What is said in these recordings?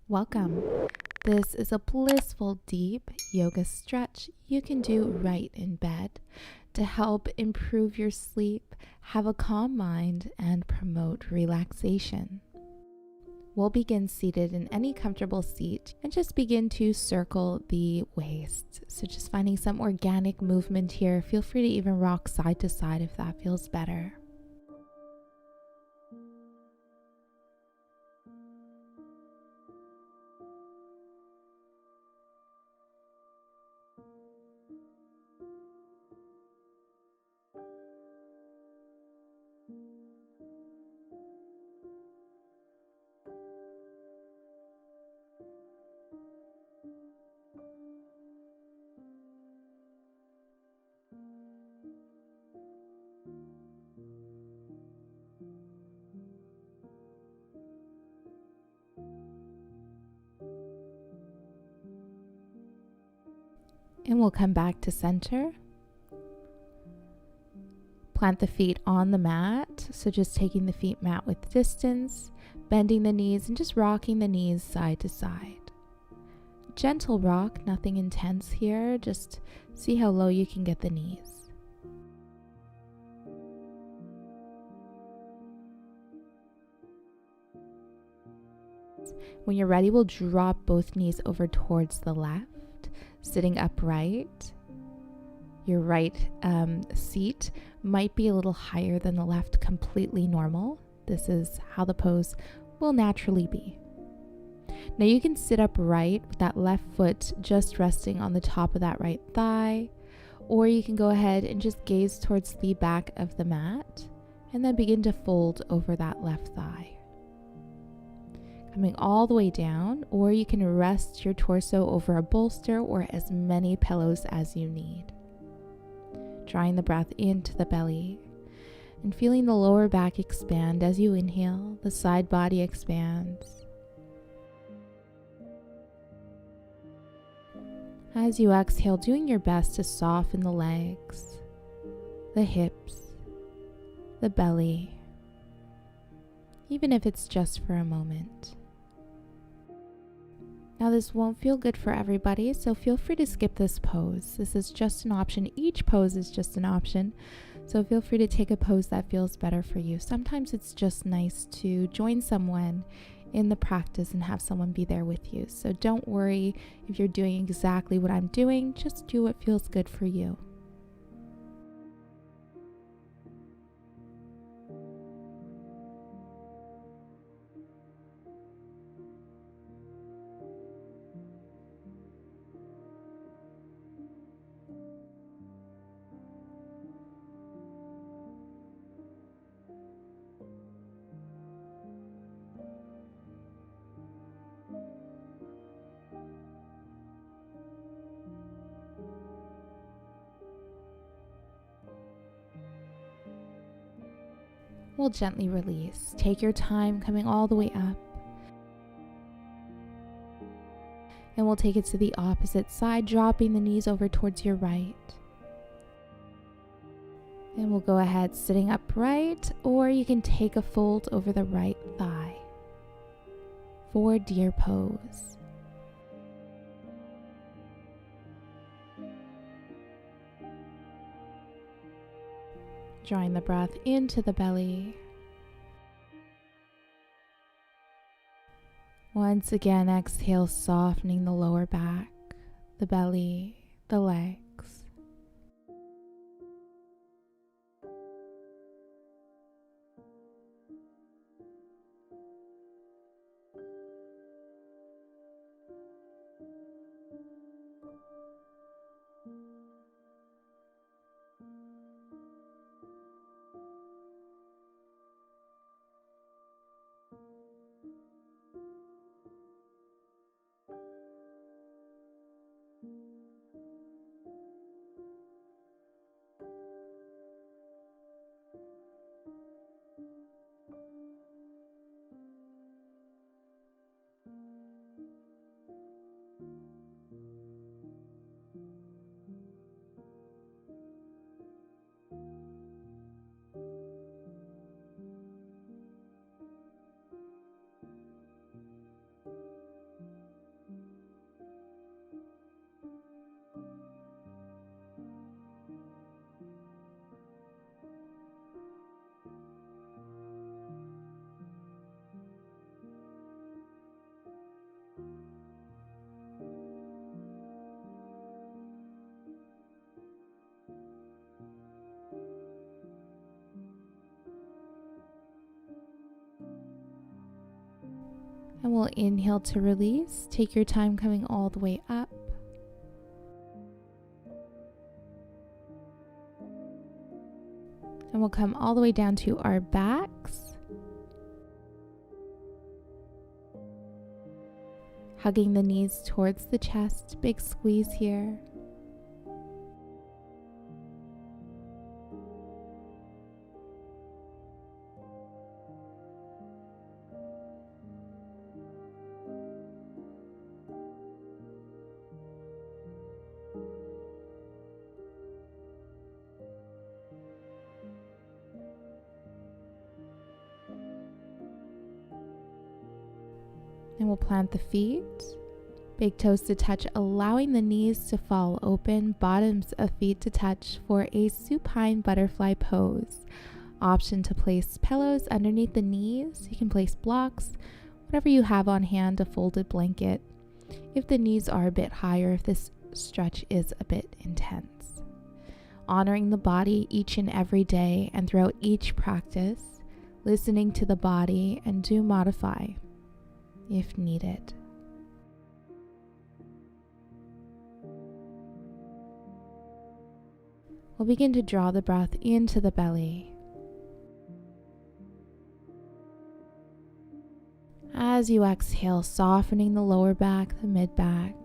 Welcome. This is a blissful deep yoga stretch you can do right in bed to help improve your sleep, have a calm mind, and promote relaxation. We'll begin seated in any comfortable seat and just begin to circle the waist. So just finding some organic movement here. Feel free to even rock side to side if that feels better. And we'll come back to center. Plant the feet on the mat. So just taking the feet mat with distance, bending the knees and just rocking the knees side to side. Gentle rock, nothing intense here. Just see how low you can get the knees. When you're ready, we'll drop both knees over towards the left, sitting upright. Your right seat might be a little higher than the left, completely normal. This is how the pose will naturally be. Now you can sit upright with that left foot just resting on the top of that right thigh, or you can go ahead and just gaze towards the back of the mat and then begin to fold over that left thigh. Coming all the way down, or you can rest your torso over a bolster or as many pillows as you need. Drawing the breath into the belly and feeling the lower back expand as you inhale, the side body expands. As you exhale, doing your best to soften the legs, the hips, the belly, even if it's just for a moment. Now this won't feel good for everybody, so feel free to skip this pose. This is just an option. Each pose is just an option, so feel free to take a pose that feels better for you. Sometimes it's just nice to join someone in the practice and have someone be there with you. So don't worry if you're doing exactly what I'm doing, just do what feels good for you. We'll gently release. Take your time coming all the way up. And we'll take it to the opposite side, dropping the knees over towards your right. And we'll go ahead sitting upright, or you can take a fold over the right thigh for deer pose. Drawing the breath into the belly. Once again, exhale, softening the lower back, the belly, the legs. And we'll inhale to release. Take your time coming all the way up. And we'll come all the way down to our backs. Hugging the knees towards the chest, big squeeze here. And we'll plant the feet, big toes to touch, allowing the knees to fall open, bottoms of feet to touch for a supine butterfly pose. Option to place pillows underneath the knees. You can place blocks, whatever you have on hand, a folded blanket, if the knees are a bit higher, if this stretch is a bit intense. Honoring the body each and every day and throughout each practice, listening to the body, and do modify if needed. We'll begin to draw the breath into the belly. As you exhale, softening the lower back, the mid back,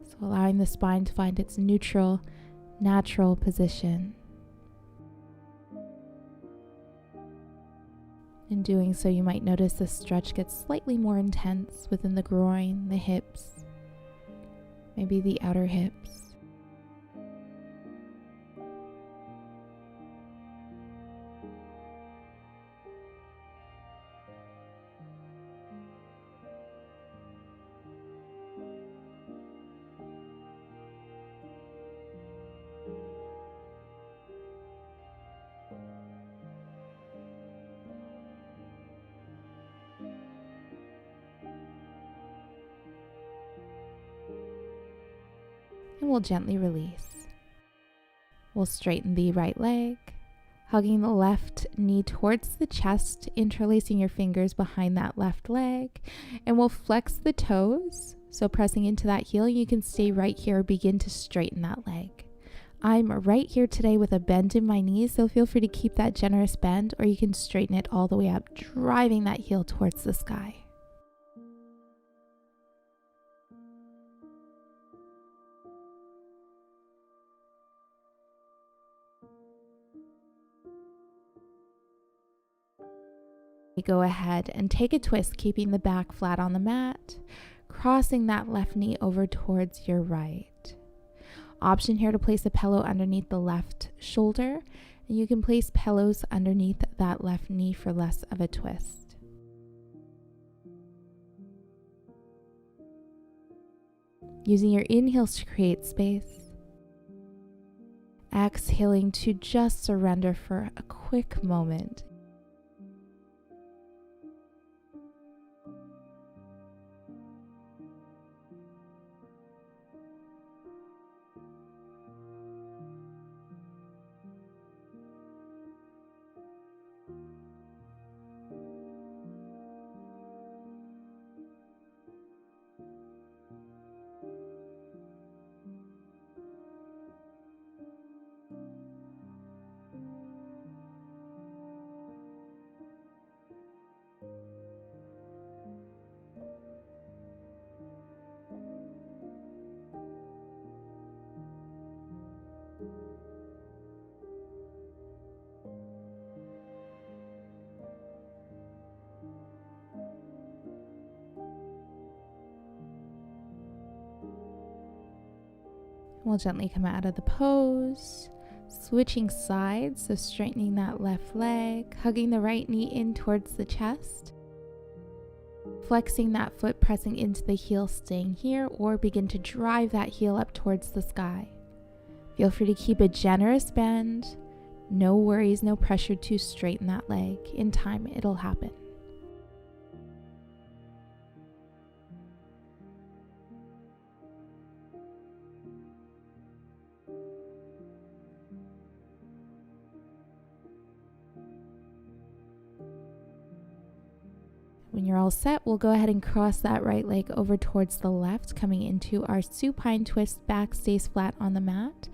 so allowing the spine to find its neutral, natural position. In doing so, you might notice the stretch gets slightly more intense within the groin, the hips, maybe the outer hips. And we'll gently release. We'll straighten the right leg, hugging the left knee towards the chest, interlacing your fingers behind that left leg, and we'll flex the toes. So pressing into that heel, you can stay right here, begin to straighten that leg. I'm right here today with a bend in my knees, so feel free to keep that generous bend, or you can straighten it all the way up, driving that heel towards the sky. Go ahead and take a twist, keeping the back flat on the mat, crossing that left knee over towards your right. Option here to place a pillow underneath the left shoulder, and you can place pillows underneath that left knee for less of a twist. Using your inhales to create space, exhaling to just surrender for a quick moment. We'll gently come out of the pose, switching sides, so straightening that left leg, hugging the right knee in towards the chest, flexing that foot, pressing into the heel, staying here, or begin to drive that heel up towards the sky. Feel free to keep a generous bend. No worries, no pressure to straighten that leg. In time, it'll happen. When you're all set, we'll go ahead and cross that right leg over towards the left, coming into our supine twist. Back stays flat on the mat.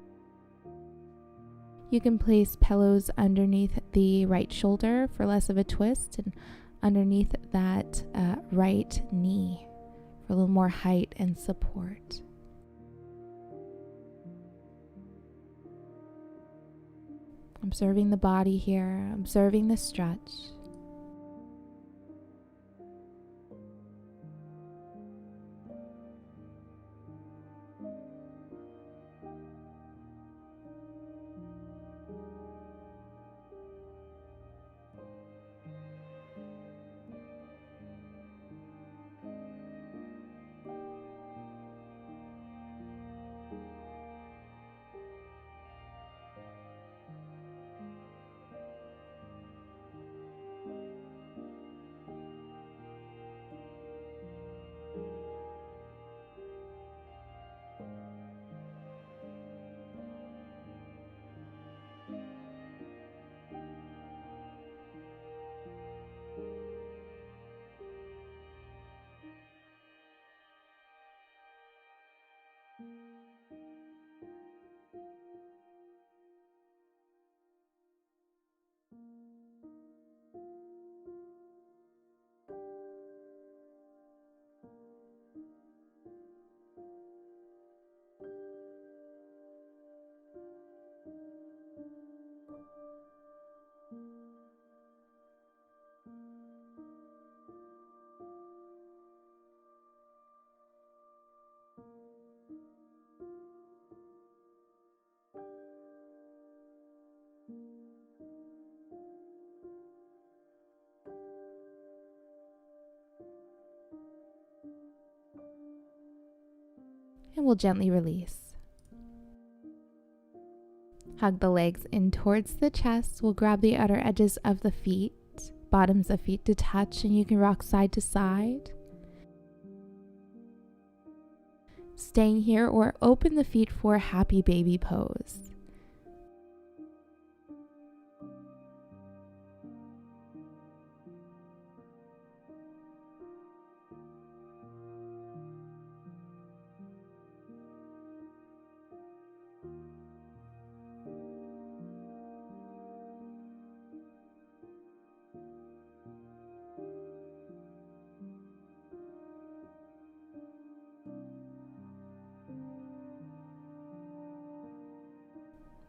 You can place pillows underneath the right shoulder for less of a twist, and underneath that right knee for a little more height and support. Observing the body here, observing the stretch. And we'll gently release. Hug the legs in towards the chest. We'll grab the outer edges of the feet, bottoms of feet to touch, and you can rock side to side. Staying here, or open the feet for happy baby pose.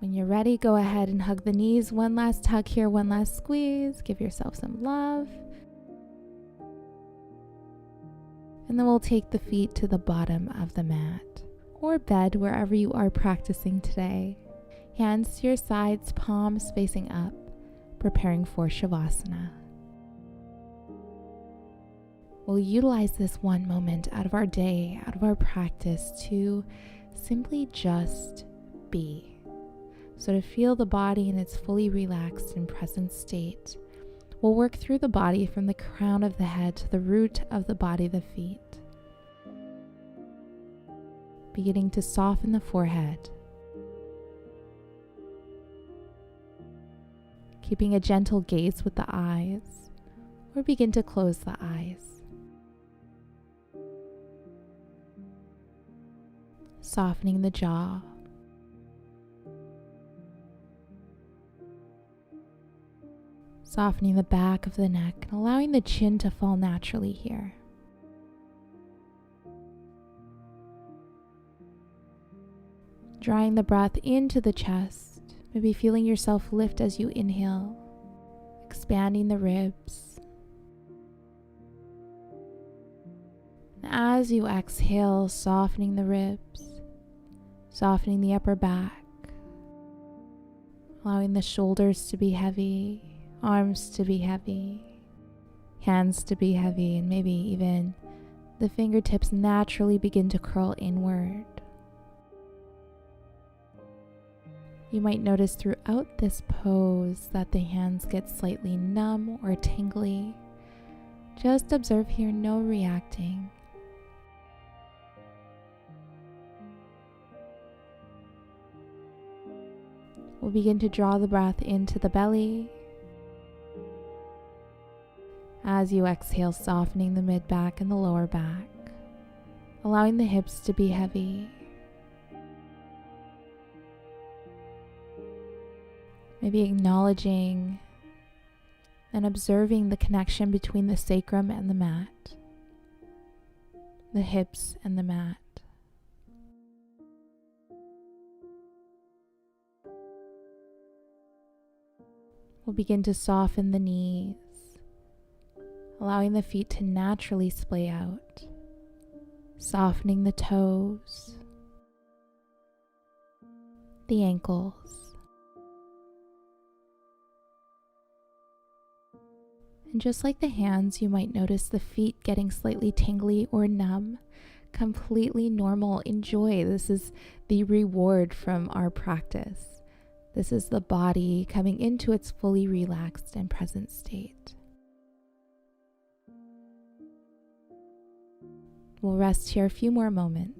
When you're ready, go ahead and hug the knees. One last hug here, one last squeeze. Give yourself some love. And then we'll take the feet to the bottom of the mat or bed, wherever you are practicing today. Hands to your sides, palms facing up, preparing for Shavasana. We'll utilize this one moment out of our day, out of our practice, to simply just be. So to feel the body in its fully relaxed and present state, we'll work through the body from the crown of the head to the root of the body, the feet. Beginning to soften the forehead. Keeping a gentle gaze with the eyes, or begin to close the eyes. Softening the jaw. Softening the back of the neck and allowing the chin to fall naturally here. Drawing the breath into the chest, maybe feeling yourself lift as you inhale, expanding the ribs. And as you exhale, softening the ribs, softening the upper back, allowing the shoulders to be heavy, arms to be heavy, hands to be heavy, and maybe even the fingertips naturally begin to curl inward. You might notice throughout this pose that the hands get slightly numb or tingly. Just observe here, no reacting. We'll begin to draw the breath into the belly. As you exhale, softening the mid-back and the lower back, allowing the hips to be heavy. Maybe acknowledging and observing the connection between the sacrum and the mat, the hips and the mat. We'll begin to soften the knees, allowing the feet to naturally splay out, softening the toes, the ankles, and just like the hands, you might notice the feet getting slightly tingly or numb. Completely normal. Enjoy. This is the reward from our practice. This is the body coming into its fully relaxed and present state. We'll rest here a few more moments.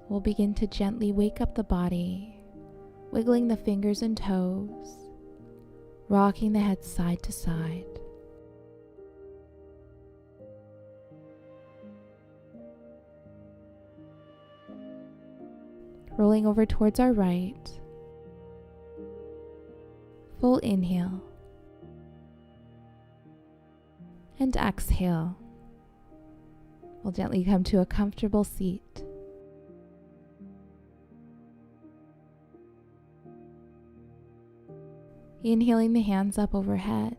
We'll begin to gently wake up the body, wiggling the fingers and toes, rocking the head side to side. Rolling over towards our right. Full inhale. And exhale. We'll gently come to a comfortable seat. Inhaling the hands up overhead.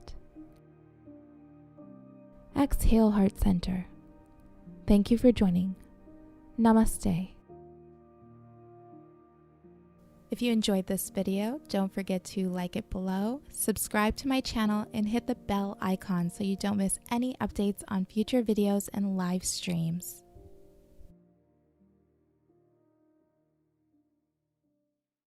Exhale, heart center. Thank you for joining. Namaste. If you enjoyed this video, don't forget to like it below, subscribe to my channel, and hit the bell icon so you don't miss any updates on future videos and live streams.